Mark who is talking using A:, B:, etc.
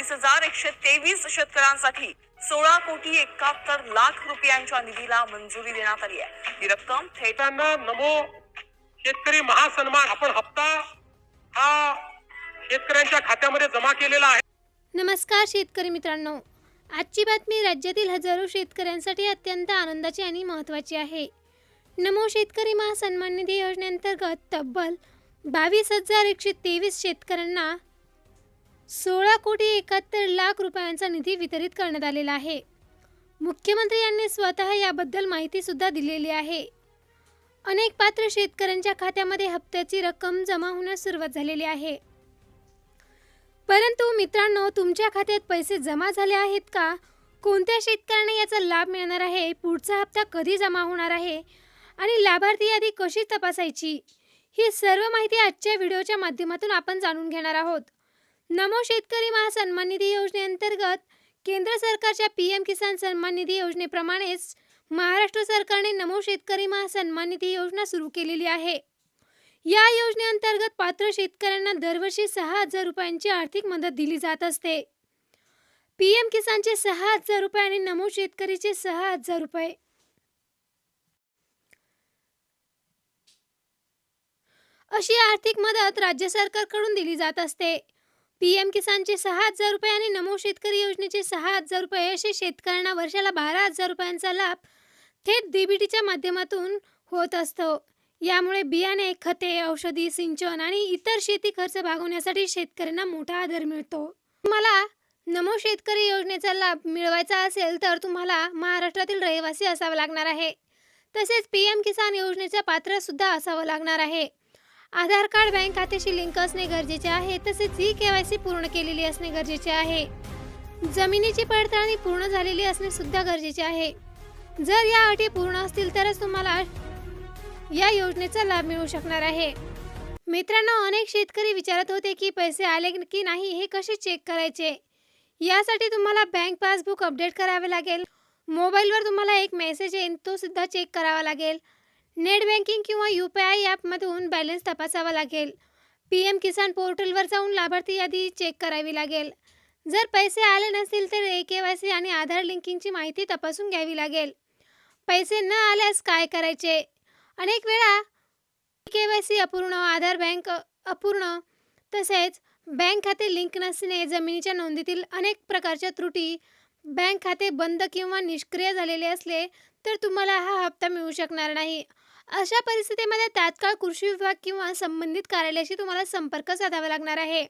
A: 22,123 शेतकऱ्यांसाठी 16,71,00,000 रुपयांच्या निधीला मंजुरी देण्यात आली आहे। ही रक्कम थेट
B: नमो शेतकरी महासन्मान आपण हप्ता हा शेतकऱ्यांच्या खात्यामध्ये जमा केलेला आहे।
C: नमस्कार शेतकरी मित्रांनो, आजची बातमी राज्यातील हजारो शेतकऱ्यांसाठी अत्यंत आनंदाची आणि महत्त्वाची आहे। नमो शेतकरी महासन्मान निधी योजनेअंतर्गत तब्बल 22,123 शेतकऱ्यांना 16,71,00,000 रुपयांचा निधी वितरित करण्यात आलेला आहे। मुख्यमंत्री यांनी स्वतः याबद्दल माहिती सुद्धा दिलेली आहे। अनेक पात्र शेतकऱ्यांच्या खात्यामध्ये हप्त्याची रक्कम जमा होण्यास सुरुवात झालेली आहे। परंतु मित्रांनो, तुमच्या खात्यात पैसे जमा झाले आहेत का? कोणत्या शेतकऱ्यांना याचा लाभ मिळणार आहे? पुढचा हप्ता कधी जमा होणार आहे? आणि लाभार्थी यादी कशी तपासायची? ही सर्व माहिती आजच्या व्हिडिओच्या माध्यमातून आपण जाणून घेणार आहोत। नमो शेतकरी महासन्मान निधी योजनेअंतर्गत केंद्र सरकारच्या PM किसान सन्मान निधी योजनेप्रमाणेच महाराष्ट्र सरकारने नमो शेतकरी महासन्मान निधी योजना सुरू केलेली आहे। या योजनेअंतर्गत पात्र शेतकऱ्यांना दरवर्षी 6,000 रुपयांची आर्थिक मदत दिली जात असते। PM किसानचे 6,000 रुपये आणि नमो शेतकरीचे 6,000 रुपये अशी आर्थिक मदत राज्य सरकारकडून दिली जात असते। PM किसानचे 6,000 रुपये आणि नमो शेतकरी योजनेचे 6,000 रुपये असे शेतकऱ्यांना वर्षाला 12,000 रुपयांचा लाभ थेट DBTच्या माध्यमातून होत असतो। यामुळे बियाणे, खते, औषधी, सिंचन आणि इतर शेती खर्च भागवण्यासाठी शेतकऱ्यांना मोठा आधार मिळतो। तुम्हाला नमो शेतकरी योजनेचा लाभ मिळवायचा असेल तर तुम्हाला महाराष्ट्रातील रहिवासी असावं लागणार आहे। तसेच PM किसान योजनेचा पात्र सुद्धा असावं लागणार आहे। आधार कार्ड बँक खात्याशी लिंक असणे गरजेचे आहे। तसेच KYC पूर्ण केलेली असणे गरजेचे आहे। जमिनीची पडताळणी पूर्ण झालेली असणे सुद्धा गरजेचे आहे। जर या अटी पूर्ण असतील तरच तुम्हाला या योजनेचा लाभ मिळू शकणार आहे। मित्रांनो, अनेक शेतकरी विचारत होते की पैसे आले की नाही हे कसे चेक करायचे। यासाठी तुम्हाला बँक पासबुक अपडेट करावे लागेल। मोबाईलवर तुम्हाला एक मेसेज येईल, तो सुद्धा चेक करावा लागेल। नेट बँकिंग किंवा UPI ॲपमधून बॅलन्स तपासावा लागेल। PM किसान पोर्टलवर जाऊन लाभार्थी यादी चेक करावी लागेल। जर पैसे आले नसतील तर KYC आणि आधार लिंकिंगची माहिती तपासून घ्यावी लागेल। पैसे न आल्यास काय करायचे? अनेक वेळा KYC अपूर्ण, आधार बँक अपूर्ण, तसेच बँक खाते लिंक नसणे, जमिनीच्या नोंदीतील अनेक प्रकारच्या त्रुटी, बँक खाते बंद किंवा निष्क्रिय झालेले असले तर तुम्हाला हा हप्ता मिळू शकणार नाही। अशा परिस्थितीमध्ये तात्काळ कृषी विभाग किंवा संबंधित कार्यालयाशी तुम्हाला संपर्क साधावा लागणार आहे।